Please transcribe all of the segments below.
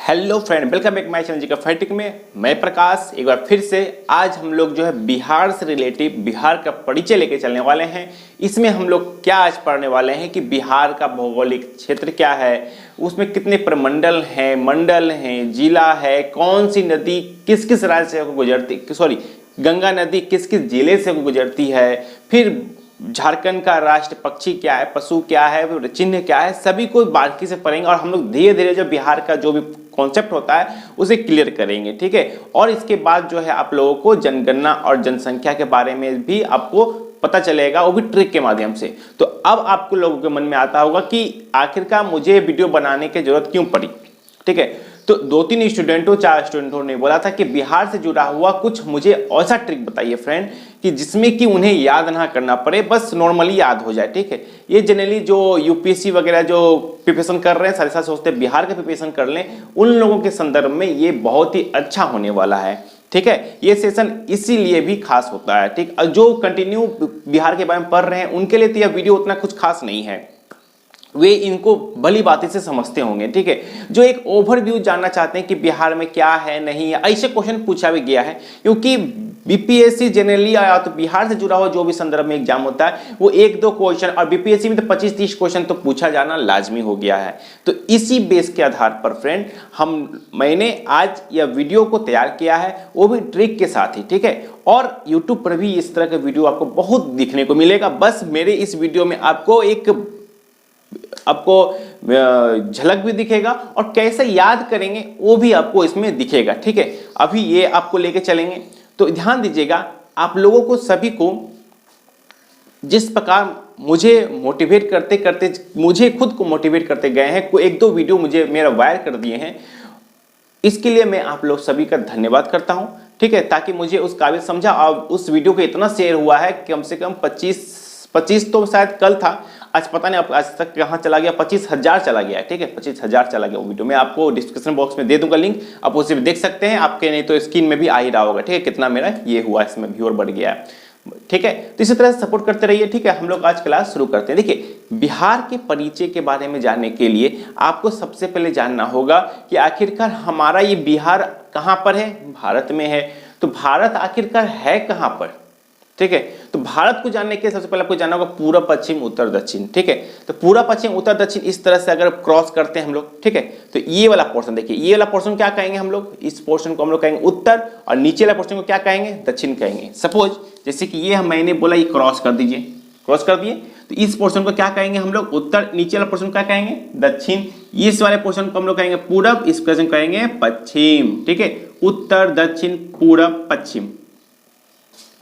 Hello friend, welcome back my channel जी का फैटिक में। मैं प्रकाश एक बार फिर से आज हम लोग जो है बिहार से रिलेटिव बिहार का परिचय लेके चलने वाले हैं। इसमें हम लोग क्या आज पढ़ने वाले हैं कि बिहार का भौगोलिक क्षेत्र क्या है, उसमें कितने प्रमंडल हैं, मंडल हैं, जिला है, कौन सी नदी किस किस राज्य से गुजरती, सॉरी गंगा नदी किस किस जिले से गुजरती है, फिर झारखंड का राष्ट्र पक्षी क्या है, पशु क्या है, चिन्ह क्या है, सभी को बारीकी से पढ़ेंगे और हम लोग धीरे धीरे जो बिहार का जो भी कॉन्सेप्ट होता है उसे क्लियर करेंगे। ठीक है, और इसके बाद जो है आप लोगों को जनगणना और जनसंख्या के बारे में भी आपको पता चलेगा, वो भी ट्रिक के माध्यम से। तो अब आपको लोगों के मन में आता होगा कि आखिरकार मुझे वीडियो बनाने की जरूरत क्यों पड़ी। ठीक है, तो 2-3 स्टूडेंटों 4 स्टूडेंटों ने बोला था कि बिहार से जुड़ा हुआ कुछ मुझे ऐसा ट्रिक बताइए फ्रेंड कि जिसमें कि उन्हें याद ना करना पड़े, बस नॉर्मली याद हो जाए। ठीक है, ये जनरली जो यूपीएससी वगैरह जो प्रिपरेशन कर रहे हैं सारे साथ सोचते हैं बिहार का प्रिपरेशन कर लें, उन लोगों के संदर्भ में ये बहुत ही अच्छा होने वाला है। ठीक है, ये सेशन इसीलिए भी खास होता है। ठीक, जो कंटिन्यू बिहार के बारे में पढ़ रहे हैं उनके लिए तो यह वीडियो उतना कुछ खास नहीं है, वे इनको भली बातें से समझते होंगे। ठीक है, जो एक ओवरव्यू जानना चाहते हैं कि बिहार में क्या है नहीं है, ऐसे क्वेश्चन पूछा भी गया है, क्योंकि बीपीएससी जनरली या तो बिहार से जुड़ा हुआ जो भी संदर्भ में एग्जाम होता है वो 1-2 क्वेश्चन, और बीपीएससी में तो 25-30 क्वेश्चन तो पूछा जाना लाजमी हो गया है। तो इसी बेस के आधार पर फ्रेंड मैंने आज यह वीडियो को तैयार किया है, वो भी ट्रिक के साथ ही। ठीक है, और यूट्यूब पर भी इस तरह के वीडियो आपको बहुत दिखने को मिलेगा। बस मेरे इस वीडियो में आपको झलक भी दिखेगा और कैसे याद करेंगे वो भी आपको इसमें दिखेगा। ठीक है, अभी ये आपको लेके चलेंगे, तो ध्यान दीजिएगा। आप लोगों को सभी को जिस प्रकार मुझे मोटिवेट करते करते मुझे खुद को मोटिवेट करते गए हैं, 1-2 वीडियो मुझे मेरा वायरल कर दिए हैं, इसके लिए मैं आप लोग सभी का धन्यवाद करता हूं। ठीक है, ताकि मुझे उस काबिल समझा, और उस वीडियो को इतना शेयर हुआ है कम से कम 25 तो शायद कल था, आज पता नहीं आज तक कहाँ चला गया, 25,000 चला गया है। ठीक है, 25,000 चला गया वो वीडियो। मैं आपको डिस्क्रिप्शन बॉक्स में दे दूंगा लिंक, आप उसे भी देख सकते हैं, आपके नहीं तो स्क्रीन में भी आ ही रहा होगा। ठीक है, कितना मेरा ये हुआ, इसमें व्यूअर बढ़ गया है। ठीक है, तो इसी तरह सपोर्ट करते रहिए। ठीक है, हम लोग आज क्लास शुरू करते हैं। देखिए, बिहार के परिचय के बारे में जानने के लिए आपको सबसे पहले जानना होगा कि आखिरकार हमारा ये बिहार कहाँ पर है, भारत में है। तो भारत आखिरकार है कहाँ पर। ठीक है, तो भारत को जानने के सबसे पहले आपको जानना होगा पूर्व पश्चिम उत्तर दक्षिण। ठीक है, तो पूर्व पश्चिम उत्तर दक्षिण इस तरह से अगर क्रॉस करते हैं हम लोग, ठीक है, तो ये वाला पोर्शन देखिए, ये वाला पोर्शन क्या कहेंगे हम लोग, इस पोर्शन को हम लोग कहेंगे उत्तर, और नीचे वाला पोर्शन को क्या कहेंगे, दक्षिण कहेंगे। सपोज जैसे कि ये मैंने बोला ये क्रॉस कर दीजिए, क्रॉस कर दिए, तो इस पोर्शन को क्या कहेंगे हम लोग उत्तर, नीचे वाला पोर्शन क्या कहेंगे दक्षिण, इस वाले पोर्शन को हम लोग कहेंगे पूरब, इस पोर्शन को कहेंगे पश्चिम। ठीक है, उत्तर दक्षिण पूरब पश्चिम।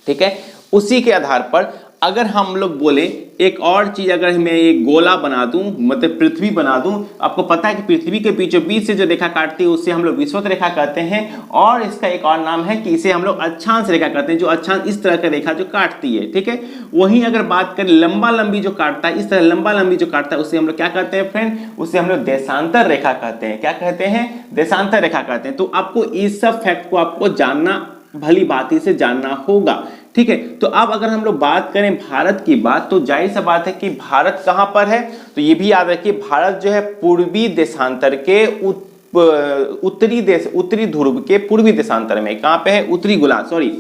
ठीक है, उसी के आधार पर अगर हम लोग बोले एक और चीज, अगर मैं एक गोला बना दूं, मतलब पृथ्वी बना दूं, आपको पता है कि पृथ्वी के बीचों बीच से जो रेखा काटती है उसे हम लोग विषुवत रेखा कहते हैं, और इसका एक और नाम है कि इसे हम लोग अक्षांश रेखा कहते हैं, जो अक्षांश इस तरह का रेखा जो काटती है। ठीक है, वहीं अगर बात करें लंबा लंबी जो काटता है, इस तरह लंबा लंबी जो काटता है उसे हम लोग क्या कहते हैं फ्रेंड, उसे हम लोग देशांतर रेखा कहते हैं। क्या कहते हैं, देशांतर रेखा कहते हैं। तो आपको इस सब फैक्ट को आपको जानना, भली बाती से जानना होगा। ठीक है, तो अब अगर हम लोग बात करें भारत की बात, तो जाहिर सा बात है कि भारत कहां पर है, तो ये भी याद रखिए भारत जो है पूर्वी देशांतर के उत्तरी ध्रुव के पूर्वी देशांतर में, कहां पे है, उत्तरी गोलार्ध, सॉरी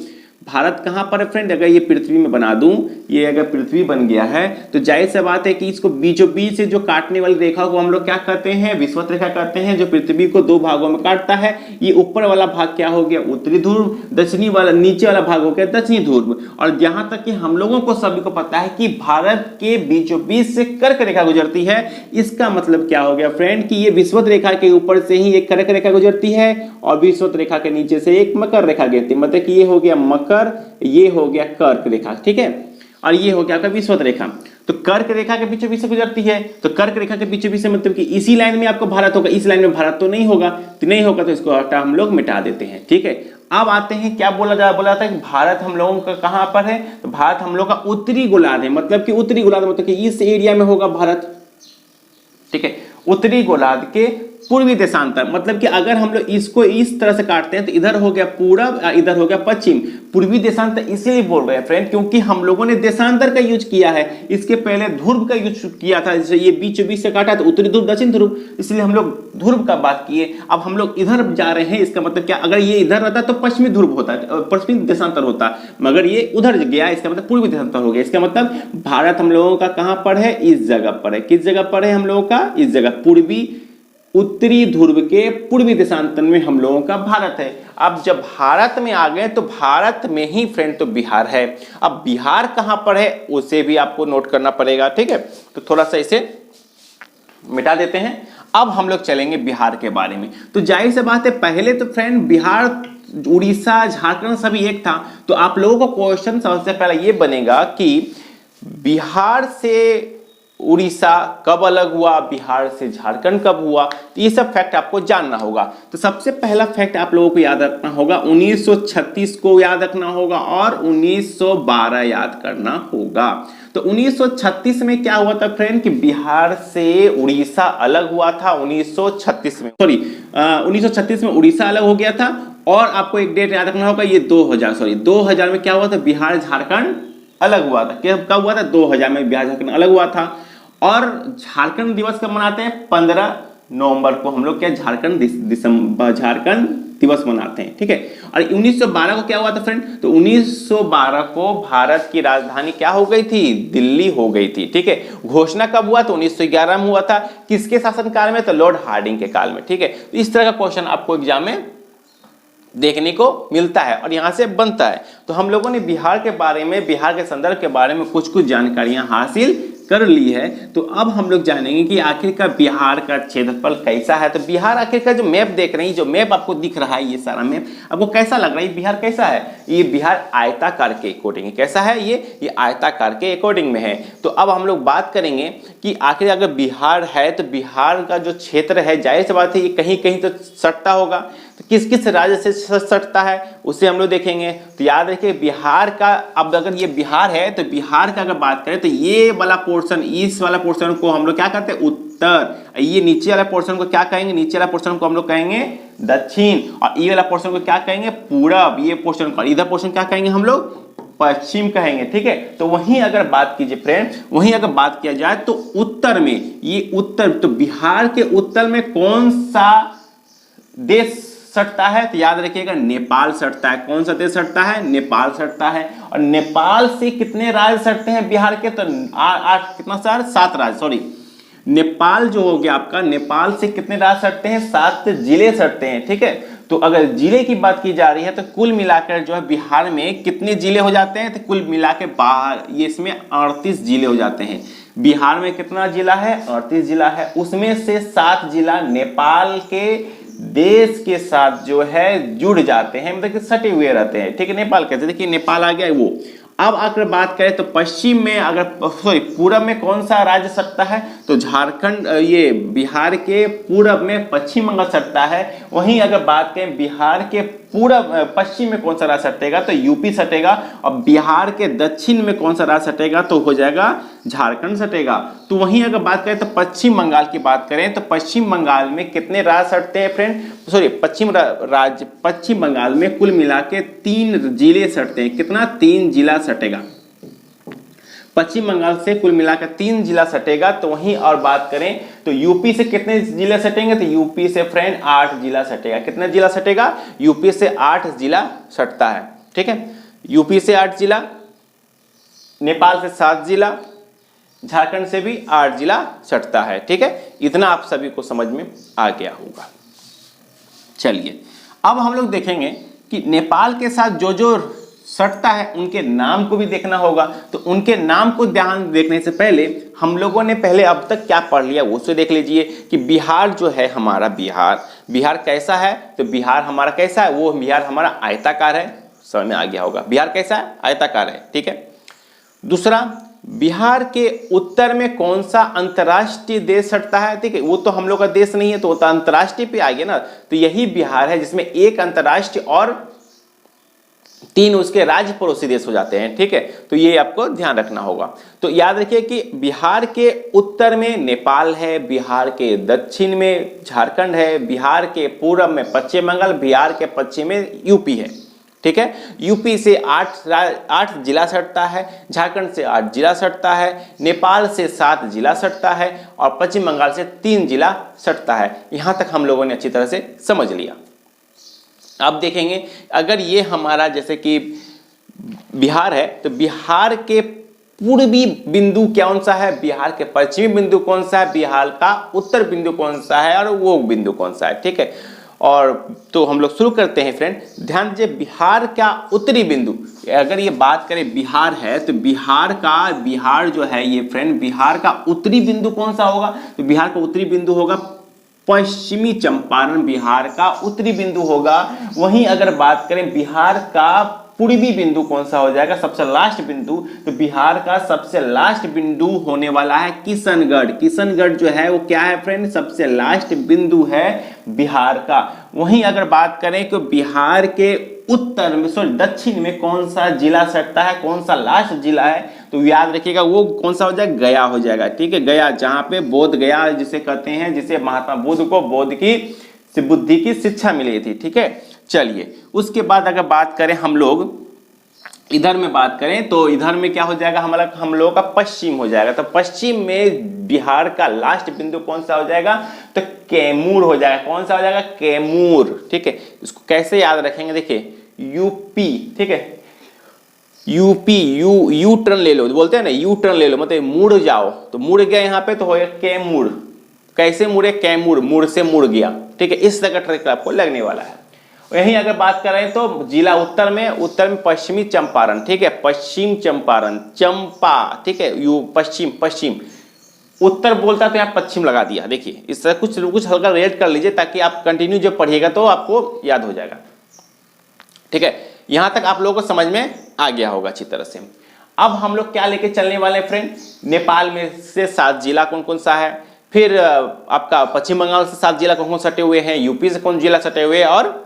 भारत कहां पर है फ्रेंड। अगर ये पृथ्वी में बना दूं, ये अगर पृथ्वी बन गया है, तो जाहिर सी बात है कि इसको बीचों बीच से जो काटने वाली रेखा को हम लोग क्या कहते हैं, विषुवत रेखा कहते हैं, जो पृथ्वी को 2 भागों में काटता है। ये ऊपर वाला भाग क्या हो गया, उत्तरी ध्रुव, दक्षिणी वाला नीचे वाला भाग हो गया दक्षिणी ध्रुव। और यहां तक कि हम लोगों को सभी को पता है कि भारत के बीचों बीच से कर्क रेखा गुजरती है। इसका मतलब क्या हो गया फ्रेंड कि ये विषुवत रेखा के ऊपर से ही एक कर्क रेखा गुजरती है, और विषुवत रेखा के नीचे से एक मकर रेखा गिरती है। मतलब कि ये हो गया मकर, ये हो गया कर्क रेखा। ठीक है, और ये हो गया आपका विषुवत रेखा। तो कर्क रेखा के बीचों बीच से गुजरती है, तो कर्क रेखा के बीचों बीच से मतलब कि इसी लाइन में आपको भारत होगा, इस लाइन में भारत तो नहीं होगा, तो नहीं होगा तो इसको हटा हम लोग मिटा देते हैं। ठीक है, अब आते हैं क्या बोला जाता है कि भारत हम लोगों का कहां पर है, तो भारत हम लोग का उत्तरी गोलार्ध है। मतलब कि उत्तरी गोलार्ध मतलब कि इस एरिया में होगा भारत। ठीक है, उत्तरी गोलार्ध के पूर्वी देशांतर, मतलब कि अगर हम लोग इसको इस तरह से काटते हैं तो इधर हो गया पूरब, इधर हो गया पश्चिम। पूर्वी देशांतर इसलिए बोल रहे हैं फ्रेंड क्योंकि हम लोगों ने देशांतर का यूज किया है, इसके पहले ध्रुव का यूज किया था। जैसे ये बीच से काटा तो उत्तरी ध्रुव दक्षिण ध्रुव, इसलिए हम लोग ध्रुव का बात किए। अब हम लोग इधर जा रहे हैं, इसका मतलब क्या, अगर ये इधर रहता तो पश्चिमी ध्रुव होता, पश्चिमी देशांतर होता, मगर ये उधर गया, इसका मतलब पूर्वी देशांतर हो गया। इसका मतलब भारत हम लोगों का कहां पर है, इस जगह पर है। किस जगह पर है हम लोगों का, इस जगह, पूर्वी उत्तरी ध्रुव के पूर्वी देशांतर में हम लोगों का भारत है। अब जब भारत में आ गए तो भारत में ही फ्रेंड तो बिहार है। अब बिहार कहां पर है उसे भी आपको नोट करना पड़ेगा, ठीक है। तो थोड़ा सा इसे मिटा देते हैं। अब हम लोग चलेंगे बिहार के बारे में। तो जाहिर सी बात है, पहले तो फ्रेंड बिहार, उड़ीसा, झारखंड सभी एक था। तो आप लोगों को क्वेश्चन सबसे पहले ये बनेगा कि बिहार से उड़ीसा कब अलग हुआ, बिहार से झारखंड कब हुआ, तो ये सब फैक्ट आपको जानना होगा। तो सबसे पहला फैक्ट आप लोगों को याद रखना होगा, 1936 को याद रखना होगा और 1912 याद करना होगा। तो 1936 में क्या हुआ था फ्रेंड कि बिहार से उड़ीसा अलग हुआ था। 1936 में 1936 में उड़ीसा अलग हो गया था। और आपको एक डेट याद रखना होगा, ये 2000 में क्या हुआ था, बिहार झारखंड अलग हुआ था। कब हुआ था, 2000 में बिहार झारखंड अलग हुआ था। और झारखंड दिवस कब मनाते हैं, 15 नवंबर को हम लोग क्या झारखंड दिवस मनाते हैं, ठीक है। और 1912 को क्या हुआ था फ्रेंड, तो 1912 को भारत की राजधानी क्या हो गई थी, दिल्ली हो गई थी, ठीक है। घोषणा कब हुआ, तो 1911 में हुआ था। किसके शासनकाल में, तो लॉर्ड हार्डिंग के काल में, ठीक है। तो इस तरह का क्वेश्चन आपको एग्जाम में देखने को मिलता है और यहां से बनता है। तो हम लोगों ने बिहार के बारे में, बिहार के संदर्भ के बारे में कुछ जानकारियां हासिल कर ली है। तो अब हम लोग जानेंगे कि आखिरकार बिहार का क्षेत्रफल कैसा है। तो बिहार आखिरकार जो मैप देख रहे हैं, जो मैप आपको दिख रहा है, ये सारा मैप आपको कैसा लग रहा है, बिहार कैसा है, ये बिहार आयताकार के अकॉर्डिंग कैसा है, ये आयताकार के अकॉर्डिंग में है। तो अब हम लोग बात करेंगे कि आखिर अगर बिहार है तो बिहार का जो क्षेत्र है, जाहिर सी बात है ये कहीं कहीं तो सटता होगा। तो किस किस राज्य से सटता है उसे हम लोग देखेंगे। तो याद रखिए बिहार का, अब अगर ये बिहार है तो बिहार का अगर बात करें तो ये वाला पोर्शन, इस वाला पोर्शन को हम लोग क्या कहते हैं, उत्तर। ये नीचे वाला पोर्शन को क्या कहेंगे, नीचे वाला पोर्शन को हम लोग कहेंगे दक्षिण। और ये वाला पोर्शन को क्या कहेंगे, पूरब। ये पोर्शन को, इधर पोर्शन क्या कहेंगे हम लोग, पश्चिम कहेंगे, ठीक है। तो वहीं अगर बात कीजिए फ्रेंड, वहीं अगर बात किया जाए तो उत्तर में, ये उत्तर, तो बिहार के उत्तर में कौन सा देश सटता है, तो याद रखिएगा नेपाल सटता है। कौन सा देश सटता है, नेपाल सटता है। और नेपाल से कितने राज्य सटते हैं बिहार के, तो 7 राज्य, सॉरी, नेपाल जो हो गया आपका, नेपाल से कितने राज्य सटते हैं, 7 जिले सटते हैं, ठीक है। तो अगर जिले की बात की जा रही है तो कुल मिलाकर जो है बिहार में कितने जिले हो जाते हैं, तो कुल मिलाकर बाहर ये इसमें 38 जिले हो जाते हैं। बिहार में कितना जिला है, 38 जिला है। उसमें से 7 जिला नेपाल के देश के साथ जो है जुड़ जाते हैं, मतलब कि सटे हुए रहते हैं, ठीक है। नेपाल कैसे, देखिए नेपाल आ गया वो। अब अगर बात करें तो पश्चिम में, अगर सॉरी पूरब में कौन सा राज्य सटता है, तो झारखंड, ये बिहार के पूरब में पश्चिम बंगाल सटता है। वहीं अगर बात करें बिहार के पूरब पश्चिम में कौन सा राज्य सटेगा, तो यूपी सटेगा। और बिहार के दक्षिण में कौन सा राज्य सटेगा, तो हो जाएगा झारखंड सटेगा। तो वहीं अगर बात करें तो पश्चिम बंगाल की बात करें तो पश्चिम बंगाल में कितने राज्य सटते हैं फ्रेंड, सॉरी पश्चिम बंगाल में कुल मिला के 3 जिले सटते हैं। कितना, 3 जिला सटेगा। पश्चिम बंगाल से कुल मिलाकर 3 जिला सटेगा। तो वहीं और बात करें तो यूपी से कितने जिले सटेंगे, तो यूपी से फ्रेंड 8 जिला सटेगा। कितना जिला सटेगा, यूपी से 8 जिला सटता है, ठीक है। यूपी से 8 जिला, नेपाल से 7 जिला, झारखंड से भी 8 जिला सटता है, ठीक है। इतना आप सभी को समझ में आ गया होगा। चलिए अब हम लोग देखेंगे कि नेपाल के साथ जो जो सटता है उनके नाम को भी देखना होगा। तो उनके नाम को ध्यान देखने से पहले हम लोगों ने पहले अब तक क्या पढ़ लिया वो देख लीजिए कि बिहार जो है हमारा, बिहार कैसा है, तो बिहार हमारा कैसा है, वो बिहार हमारा आयताकार है। समझ में आ गया होगा, बिहार कैसा है, आयताकार है, ठीक है। दूसरा, बिहार के उत्तर में कौन सा अंतर्राष्ट्रीय देश सटता है, ठीक है। वो तो हम लोग का देश नहीं है, तो वो तो अंतर्राष्ट्रीय पे आ गया ना। तो यही बिहार है जिसमें एक अंतर्राष्ट्रीय और तीन उसके राज्य पड़ोसी देश हो जाते हैं, ठीक है। तो ये आपको ध्यान रखना होगा। तो याद रखिए कि बिहार के उत्तर में नेपाल है, बिहार के दक्षिण में झारखंड है, बिहार के पूर्व में पश्चिम बंगाल, बिहार के पश्चिम में यूपी है, ठीक है। यूपी से 8 जिला सटता है, झारखंड से 8 जिला सटता है, नेपाल से 7 जिला सटता है और पश्चिम बंगाल से 3 जिला सटता है। यहां तक हम लोगों ने अच्छी तरह से समझ लिया। अब देखेंगे अगर ये हमारा जैसे कि बिहार है तो बिहार के पूर्वी बिंदु कौन सा है, बिहार के पश्चिमी बिंदु कौन सा है, बिहार का उत्तर बिंदु कौन सा है और वो बिंदु कौन सा है, ठीक है। और तो हम लोग शुरू करते हैं फ्रेंड। ध्यान दीजिए बिहार का उत्तरी बिंदु, अगर ये बात करें बिहार है तो बिहार जो है ये फ्रेंड, बिहार का उत्तरी बिंदु कौन सा होगा, तो बिहार का उत्तरी बिंदु होगा पश्चिमी चंपारण, बिहार का उत्तरी बिंदु होगा। वहीं अगर बात करें बिहार का पूर्वी बिंदु कौन सा हो जाएगा, सबसे लास्ट बिंदु, तो बिहार का सबसे लास्ट बिंदु होने वाला है किशनगढ़। किशनगढ़ जो है वो क्या है फ्रेंड, सबसे लास्ट बिंदु है बिहार का। वहीं अगर बात करें तो बिहार के उत्तर में दक्षिण में कौन सा जिला सटता है, कौन सा लास्ट जिला है, तो याद रखिएगा वो कौन सा हो जाएगा, गया हो जाएगा, ठीक है। गया, जहां पे बोध गया जिसे कहते हैं, जिसे महात्मा बुद्ध को बुद्धि की शिक्षा मिली थी, ठीक है। चलिए उसके बाद अगर बात करें हम लोग इधर में बात करें तो इधर में क्या हो जाएगा, हम लोगों का पश्चिम हो जाएगा। तो पश्चिम में बिहार का लास्ट बिंदु कौन सा हो जाएगा, तो कैमूर हो जाएगा। कौन सा हो जाएगा, कैमूर, ठीक है। इसको कैसे याद रखेंगे, देखिए यूपी, ठीक है, यूपी, यू टर्न ले लो, बोलते हैं ना यू टर्न ले लो, मतलब मुड़ जाओ, तो मुड़ गया यहाँ पे तो हो गया कैमूर। कैसे मुड़े, कैमूर, मुड़ से मुड़ गया, ठीक है। इस तरह का ट्रिक आपको लगने वाला है। यहीं अगर बात करें तो जिला उत्तर में पश्चिमी चंपारण, ठीक है, पश्चिम चंपारण, चंपा, ठीक है, यू पश्चिम उत्तर बोलता तो यहाँ पश्चिम लगा दिया। देखिए इस तरह कुछ हल्का रेड कर लीजिए ताकि आप कंटिन्यू जब पढ़िएगा तो आपको याद हो जाएगा, ठीक है। यहां तक आप लोगों को समझ में आ गया होगा अच्छी तरह से। अब हम लोग क्या लेके चलने वाले हैं फ्रेंड, नेपाल में से 7 जिला कौन कौन सा है, फिर आपका पश्चिम बंगाल से 7 जिला कौन कौन सटे हुए हैं, यूपी से कौन जिला सटे हुए और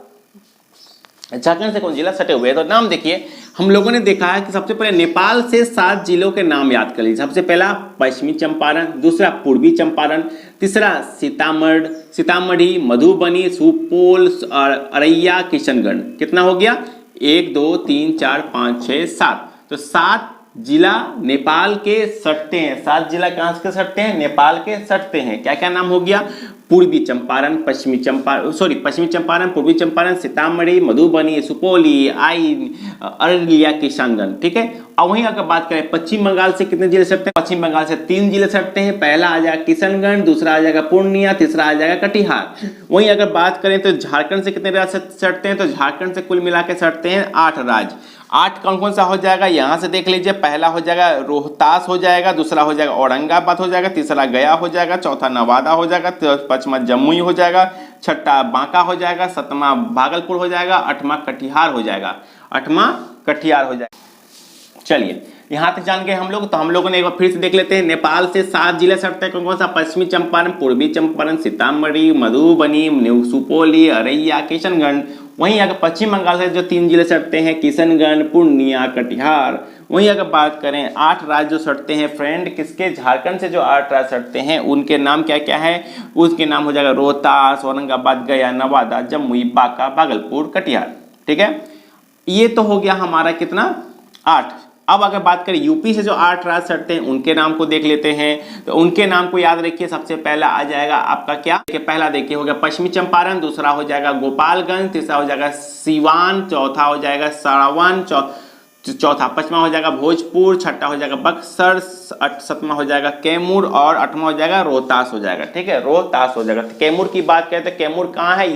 झारखंड से कौन जिला सटे हुए हैं। तो नाम देखिए, हम लोगों ने देखा है कि सबसे पहले नेपाल से 7 जिलों के नाम याद कर लीजिए। सबसे पहला पश्चिमी चंपारण, दूसरा पूर्वी चंपारण, तीसरा सीतामढ़ी, मधुबनी, सुपौल, अररिया, किशनगढ़। कितना हो गया, 1 2 3 4 5 6 7। तो 7 जिला नेपाल के सटते हैं। 7 जिला कहां के सटते हैं, नेपाल के सटते हैं। क्या क्या नाम हो गया, पूर्वी चंपारण, पश्चिमी चंपारण, पूर्वी चंपारण, सीतामढ़ी, मधुबनी, सुपौली, अररिया, किशनगंज, ठीक है। और वहीं अगर बात करें पश्चिम बंगाल से कितने जिले सटते हैं, पश्चिम बंगाल से 3 जिले सटते हैं। पहला आ जाएगा किशनगंज, दूसरा आ जाएगा पूर्णिया, तीसरा आ जाएगा कटिहार। वहीं अगर बात करें तो झारखंड से कितने राज्य सटते हैं, तो झारखंड से कुल मिला के सटते हैं 8 राज्य। 8 कौन कौन सा हो जाएगा, यहां से देख लीजिए। पहला हो जाएगा रोहतास हो जाएगा, दूसरा हो जाएगा औरंगाबाद हो जाएगा, तीसरा गया हो जाएगा, चौथा नवादा हो जाएगा, पांचवा जमुई हो जाएगा, छठा बांका हो जाएगा, सातवां भागलपुर हो जाएगा, 8वां कटिहार हो जाएगा, 8वां कटिहार हो जाएगा। चलिए यहां तक जान गए हम लोग। तो हम लोगों ने एक बार फिर से देख लेते हैं, नेपाल से 7 जिले सटते हैं कौन कौन सा, पश्चिमी चंपारण, पूर्वी चंपारण, सीतामढ़ी, मधुबनी, सुपौली, अररिया, किशनगंज। वहीं अगर पश्चिम बंगाल से जो 3 जिले सटते हैं, किशनगंज, पूर्णिया, कटिहार। वहीं अगर बात करें 8 राज्य जो सटते हैं फ्रेंड, किसके, झारखंड से जो 8 राज्य सटते हैं उनके नाम क्या क्या है, उसके नाम हो जाएगा रोहतास, औरंगाबाद, गया, नवादा, जमुई, बांका, भागलपुर, कटिहार, ठीक है। ये तो हो गया हमारा कितना, 8। अब अगर बात करें यूपी से जो 8 राज्य सटते हैं उनके नाम को देख लेते हैं। तो उनके नाम को याद रखिए। सबसे पहला आ जाएगा आपका क्या, पहला देखिए हो गया पश्चिमी चंपारण, दूसरा हो जाएगा गोपालगंज, तीसरा हो जाएगा सीवान, चौथा हो जाएगा सारावन, चौथा पचमा हो जाएगा भोजपुर, छठा हो जाएगा बक्सर, 7वां हो जाएगा कैमूर और 8वां हो जाएगा रोहतास हो जाएगा, ठीक है, रोहतास हो जाएगा। तो कैमूर की बात करें तो कैमूर कहाँ है,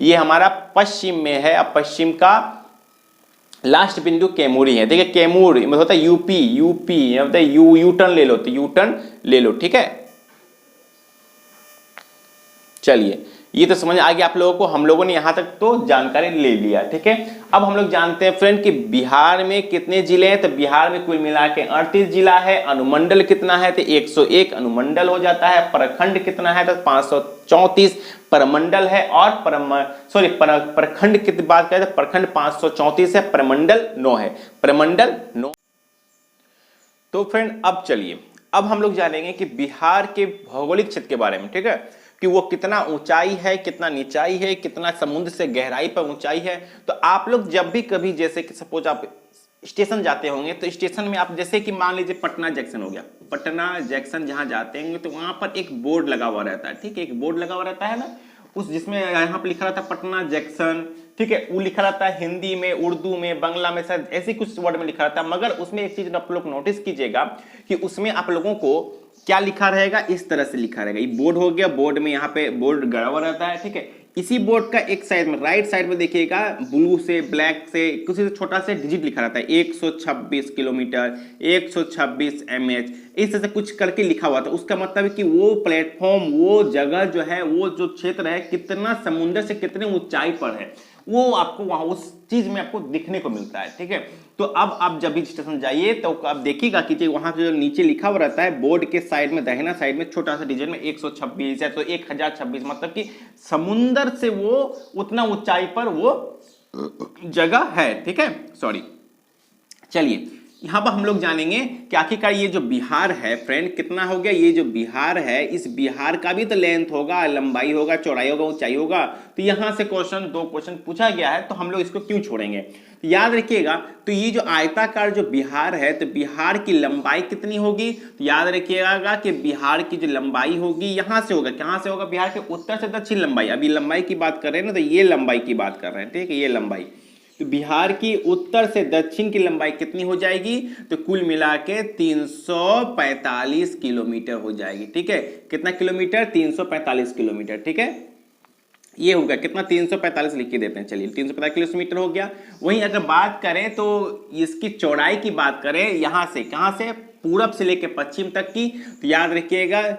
ये हमारा पश्चिम में है। अब पश्चिम का लास्ट बिंदु कैमूर ही है। देखिए कैमूर मतलब होता है यूपी मतलब यू टर्न ले लो, तो यू टर्न ले लो, ठीक है। चलिए ये तो समझ आ गया आप लोगों को। हम लोगों ने यहाँ तक तो जानकारी ले लिया, ठीक है। अब हम लोग जानते हैं फ्रेंड कि बिहार में कितने जिले हैं। तो बिहार में कुल मिला के 38 जिला है। अनुमंडल कितना है, तो 101 अनुमंडल हो जाता है। प्रखंड कितना है, तो 534 प्रमंडल है। और प्रखंड की बात करें तो प्रखंड 534 है, प्रमंडल 9 है, प्रमंडल 9। तो फ्रेंड अब चलिए, अब हम लोग जानेंगे कि बिहार के भौगोलिक क्षेत्र के बारे में, ठीक है, कि वो कितना ऊंचाई है, कितना नीचाई है, कितना समुद्र से गहराई पर ऊंचाई है। तो आप लोग जब भी कभी, जैसे कि सपोज आप स्टेशन जाते होंगे, तो स्टेशन में आप जैसे कि मान लीजिए पटना जंक्शन हो गया, पटना जंक्शन जहां जाते होंगे तो वहां पर एक बोर्ड लगा हुआ रहता है, ठीक है, एक बोर्ड लगा हुआ रहता है ना, उस जिसमें यहाँ पर लिखा रहता है पटना जंक्शन, ठीक है, वो लिखा रहता है हिंदी में, उर्दू में, बांग्ला में, शायद ऐसे कुछ वर्ड में लिखा रहता है। मगर उसमें एक चीज आप लोग नोटिस कीजिएगा कि उसमें आप लोगों को क्या लिखा रहेगा, इस तरह से लिखा रहेगा। ये बोर्ड हो गया, बोर्ड में यहाँ पे बोर्ड गड़ा हुआ रहता है, ठीक है। इसी बोर्ड का एक साइड में, राइट साइड में देखिएगा, ब्लू से ब्लैक से किसी से छोटा से डिजिट लिखा रहता है, 126 किलोमीटर, 126 mH, इस तरह से कुछ करके लिखा हुआ था। उसका मतलब है कि वो प्लेटफॉर्म, वो जगह जो है, वो जो क्षेत्र है, कितना समुद्र से कितने ऊंचाई पर है, वो आपको वहां उस चीज में आपको दिखने को मिलता है, ठीक है। तो अब आप जब भी स्टेशन जाइए तो आप देखिएगा कि वहां जो नीचे लिखा हुआ रहता है बोर्ड के साइड में, दाहिना साइड में छोटा सा डिजिट में 126 या तो 1026, मतलब कि समुंदर से वो उतना ऊंचाई पर वो जगह है, ठीक है। सॉरी, चलिए यहां पर हम लोग जानेंगे कि आखिरकार ये जो बिहार है फ्रेंड कितना हो गया। ये जो बिहार है, इस बिहार का भी तो लेंथ होगा, लंबाई होगा, चौड़ाई होगा, ऊंचाई होगा। तो यहां से दो क्वेश्चन पूछा गया है, तो हम लोग इसको क्यों छोड़ेंगे। तो याद रखिएगा, तो ये जो आयताकार जो बिहार है, तो बिहार की लंबाई कितनी होगी, तो याद रखिएगा कि बिहार की जो लंबाई होगी यहां से होगा, कहां से होगा, बिहार के उत्तर से दक्षिण लंबाई। अभी लंबाई की बात कर रहे हैं ना, तो ये लंबाई की बात कर रहे हैं, ठीक है, ये लंबाई। तो बिहार की उत्तर से दक्षिण की लंबाई कितनी हो जाएगी, तो कुल मिला के 345 किलोमीटर हो जाएगी, ठीक है। कितना किलोमीटर, 345 किलोमीटर, ठीक है। ये होगा कितना, 345 लिख के देते हैं, चलिए 345 किलोमीटर हो गया। वहीं अगर बात करें तो इसकी चौड़ाई की बात करें, यहां से कहां से, पूरब से लेकर पश्चिम तक की, तो याद रखिएगा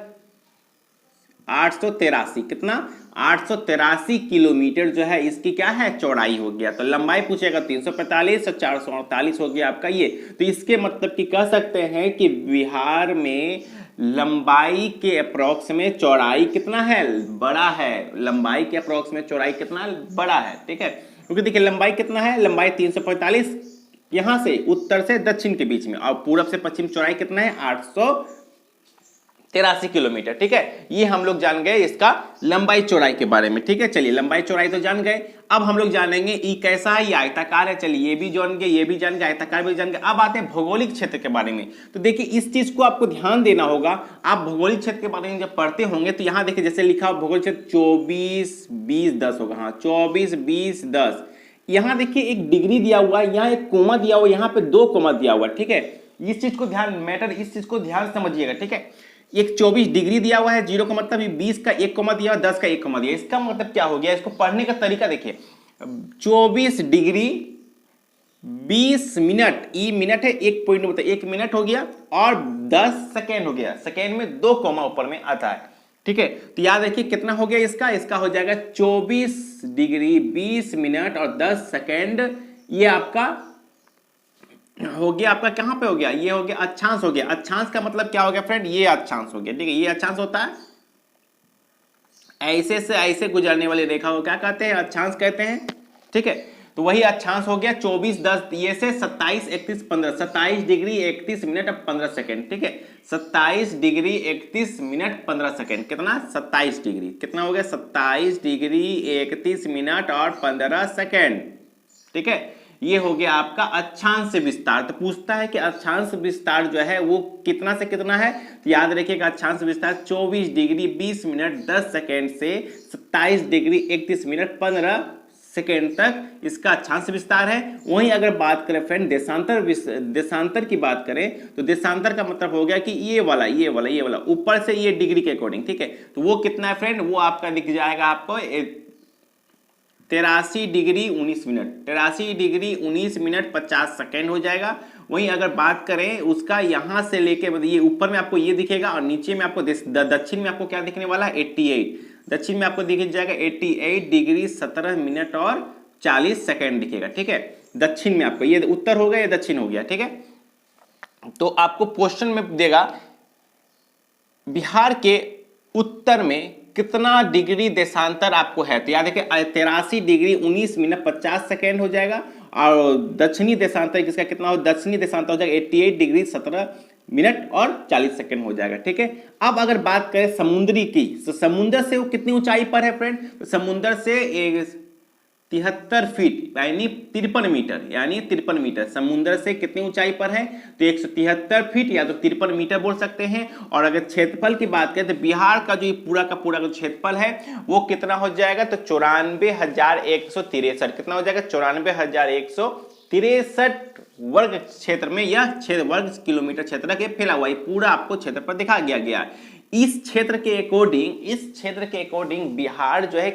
883, कितना, 883 किलोमीटर जो है इसकी क्या है, चौड़ाई हो गया। तो लंबाई पूछेगा 345 और 448 हो गया आपका ये। तो इसके मतलब कि कह सकते हैं कि बिहार में लंबाई के अप्रोक्स में चौड़ाई कितना है, बड़ा है। लंबाई के अप्रोक्स में चौड़ाई कितना बड़ा है, ठीक है। क्योंकि देखिए लंबाई कितना है, लंबाई 345 यहां से उत्तर से दक्षिण के बीच में, और पूरब से पश्चिम चौड़ाई कितना है, 883 किलोमीटर, ठीक है। ये हम लोग जान गए इसका लंबाई चौड़ाई के बारे में, ठीक है। चलिए लंबाई चौड़ाई तो जान गए। अब हम लोग जानेंगे ये कैसा है, ये आयताकार है। चलिए ये भी जान गए, ये भी जान गए, आयताकार भी जान गए। अब आते हैं भौगोलिक क्षेत्र के बारे में। तो देखिए इस चीज को आपको ध्यान देना होगा। आप भौगोलिक क्षेत्र के बारे में जब पढ़ते होंगे तो यहाँ देखिए जैसे लिखा हो भौगोलिक क्षेत्र 24 20 10 होगा, हाँ 24 20 10। यहाँ देखिए एक डिग्री दिया हुआ है, यहाँ एक कोमा दिया हुआ है, यहाँ पे 2 कोमा दिया हुआ है, ठीक है। इस चीज को ध्यान, मैटर इस चीज को ध्यान समझिएगा, ठीक है। एक 24 डिग्री दिया हुआ है, 0 का मतलब 20 का 1 कोमा दिया, 10 का 1 कोमा दिया। इसका मतलब क्या हो गया, इसको पढ़ने का तरीका देखिए, 24 डिग्री 20 मिनट, ई मिनट है, 1 पॉइंट मतलब 1 मिनट हो गया, और 10 सेकेंड हो गया। सेकेंड में 2 कोमा ऊपर में आता है, ठीक है। तो याद रखिए कितना हो गया इसका, इसका हो जाएगा 24 डिग्री 20 मिनट और 10 सेकेंड। ये आपका हो गया, आपका कहां पे हो गया, ये हो गया अक्षांश हो गया। अक्षांश का मतलब क्या हो गया फ्रेंड, ये अक्षांश हो गया, ठीक है। ये अक्षांश होता है ऐसे से ऐसे गुजरने वाली रेखा को क्या कहते हैं, अक्षांश कहते हैं, ठीक है। तो वही अक्षांश हो गया 24 10 ये से 27 31 15, 27 डिग्री 31 मिनट और 15 सेकेंड, ठीक है। 27 डिग्री 31 मिनट 15 सेकेंड, कितना, 27 डिग्री, कितना हो गया, 27 डिग्री 31 मिनट और 15 सेकेंड, ठीक है। ये हो गया आपका अक्षांश विस्तार। तो पूछता है कि अक्षांश विस्तार जो है वो कितना से कितना है, तो याद रखिएगा अक्षांश विस्तार 24 डिग्री 20 मिनट 10 सेकेंड से 27 डिग्री 31 मिनट 15 सेकेंड तक इसका अक्षांश विस्तार है। वहीं अगर बात करें फ्रेंड देशांतर की बात करें, तो देशांतर का मतलब हो गया कि ये वाला ऊपर से ये डिग्री के अकॉर्डिंग, ठीक है। तो वो कितना है फ्रेंड, वो आपका दिख जाएगा आपको 83 degree 19 minute, 83 degree 19 minute 50 second हो जाएगा। वहीं अगर बात करें उसका यहां से लेके ये ऊपर में आपको ये दिखेगा, और नीचे में आपको दक्षिण में आपको क्या दिखने वाला है, 88 दक्षिण में आपको दिख जाएगा 88 डिग्री 17 मिनट और 40 सेकेंड दिखेगा, ठीक है। दक्षिण में आपको, ये उत्तर हो गया, ये दक्षिण हो गया, ठीक है। तो आपको क्वेश्चन में देगा बिहार के उत्तर में कितना डिग्री देशांतर आपको है, तो याद रखिए 83 डिग्री 19 मिनट 50 सेकेंड हो जाएगा। और दक्षिणी देशांतर किसका कितना हो, दक्षिणी देशांतर हो जाएगा 88 डिग्री 17 मिनट और 40 सेकेंड हो जाएगा, ठीक है। अब अगर बात करें समुद्री की, तो समुद्र से वो कितनी ऊंचाई पर है फ्रेंड, तो समुद्र से 73 फीट यानी 53 मीटर, यानी 53 मीटर समुद्र से कितनी ऊंचाई पर है, तो 173 फीट या तो 53 मीटर बोल सकते हैं। और अगर क्षेत्रफल की बात करें तो बिहार का जो पूरा का पूरा जो क्षेत्रफल है वो कितना हो जाएगा, तो 94,163, कितना हो जाएगा 94,163 वर्ग क्षेत्र में, यह वर्ग किलोमीटर क्षेत्र के फैला हुआ, पूरा आपको क्षेत्र पर दिखा गया। इस क्षेत्र के अकॉर्डिंग बिहार जो है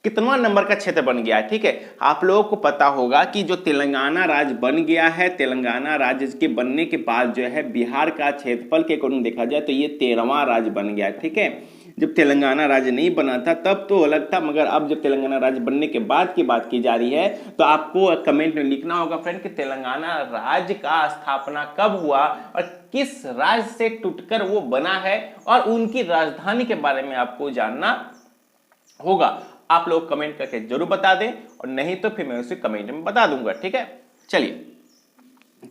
कितना नंबर का क्षेत्र बन गया है, ठीक है। आप लोगों को पता होगा कि जो तेलंगाना राज्य बन गया है, तेलंगाना राज्य के बनने के बाद जो है बिहार का क्षेत्रफल के अकॉर्डिंग देखा जाए तो ये 13वां राज्य बन गया, ठीक है। जब तेलंगाना राज्य नहीं बना था तब तो अलग था, मगर अब जब तेलंगाना राज्य बनने के बाद की बात की जा रही है तो आपको कमेंट में लिखना होगा फ्रेंड कि तेलंगाना राज्य का स्थापना कब हुआ और किस राज्य से टूटकर वो बना है, और उनकी राजधानी के बारे में आपको जानना होगा। आप लोग कमेंट करके जरूर बता दें, और नहीं तो फिर मैं उसे कमेंट में बता दूंगा, ठीक है। चलिए,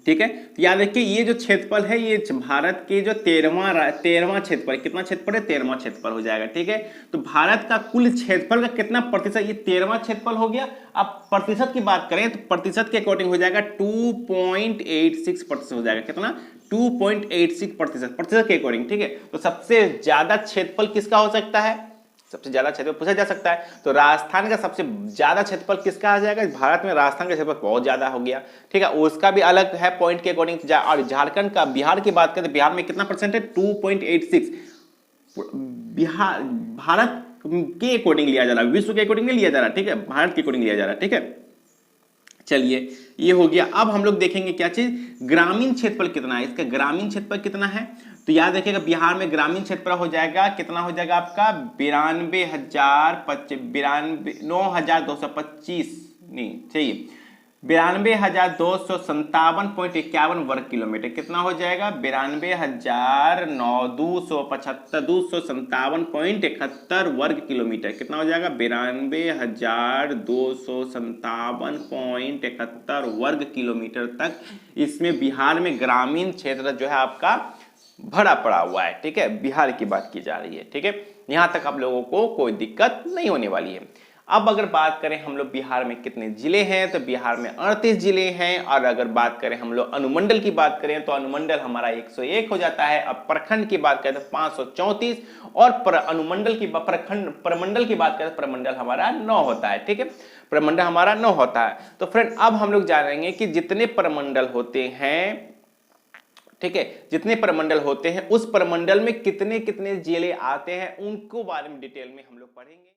ठीक है, तो याद रखिए ये जो क्षेत्रफल है ये भारत के जो 13वां क्षेत्रफल, कितना क्षेत्रफल है, 13वां क्षेत्रफल हो जाएगा, ठीक है। तो भारत का कुल क्षेत्रफल का कितना प्रतिशत, ये 13वां क्षेत्रफल हो गया। अब प्रतिशत की बात करें तो प्रतिशत के अकॉर्डिंग हो जाएगा 2.86% हो जाएगा, कितना 2.86% प्रतिशत के अकॉर्डिंग, ठीक है। तो सबसे ज्यादा क्षेत्रफल किसका हो सकता है, सबसे ज्यादा क्षेत्रफल पूछा जा सकता है, तो राजस्थान का सबसे ज्यादा क्षेत्रफल किसका आ जाएगा, भारत में राजस्थान का क्षेत्रफल बहुत ज्यादा हो गया, ठीक है। उसका भी अलग है पॉइंट के अकॉर्डिंग। और झारखंड का, बिहार की बात करें तो बिहार में कितना परसेंट है, 2.86। बिहार भारत के अकॉर्डिंग लिया जा रहा है, विश्व के अकॉर्डिंग नहीं लिया जा रहा, ठीक है, भारत के अकॉर्डिंग लिया जा रहा है, ठीक है। चलिए, ये हो गया। अब हम लोग देखेंगे क्या चीज, ग्रामीण क्षेत्रफल कितना है, इसका ग्रामीण क्षेत्रफल कितना है, तो याद रखिएगा बिहार में ग्रामीण क्षेत्रफल हो जाएगा, कितना हो जाएगा आपका 92,9,225 नहीं चाहिए 92,257.51 वर्ग किलोमीटर, कितना हो जाएगा 92,257.71 वर्ग किलोमीटर, कितना हो जाएगा 92,257.71 वर्ग किलोमीटर तक इसमें बिहार में ग्रामीण क्षेत्र जो है आपका भरा पड़ा हुआ है, ठीक है। बिहार की बात की जा रही है, ठीक है। यहां तक आप लोगों को कोई दिक्कत नहीं होने वाली है। अब अगर बात करें हम लोग बिहार में कितने जिले हैं, तो बिहार में 38 जिले हैं। और अगर बात करें हम लोग अनुमंडल की बात करें तो अनुमंडल हमारा 101 हो जाता है। अब प्रखंड की बात करें तो 534, और अनुमंडल की प्रमंडल की बात करें तो प्रमंडल हमारा 9 होता है, ठीक है। प्रमंडल हमारा 9 होता है। तो फ्रेंड अब हम लोग जानेंगे कि जितने प्रमंडल होते हैं, ठीक है, जितने प्रमंडल होते हैं उस प्रमंडल में कितने कितने जिले आते हैं, उनको बारे में डिटेल में हम लोग पढ़ेंगे।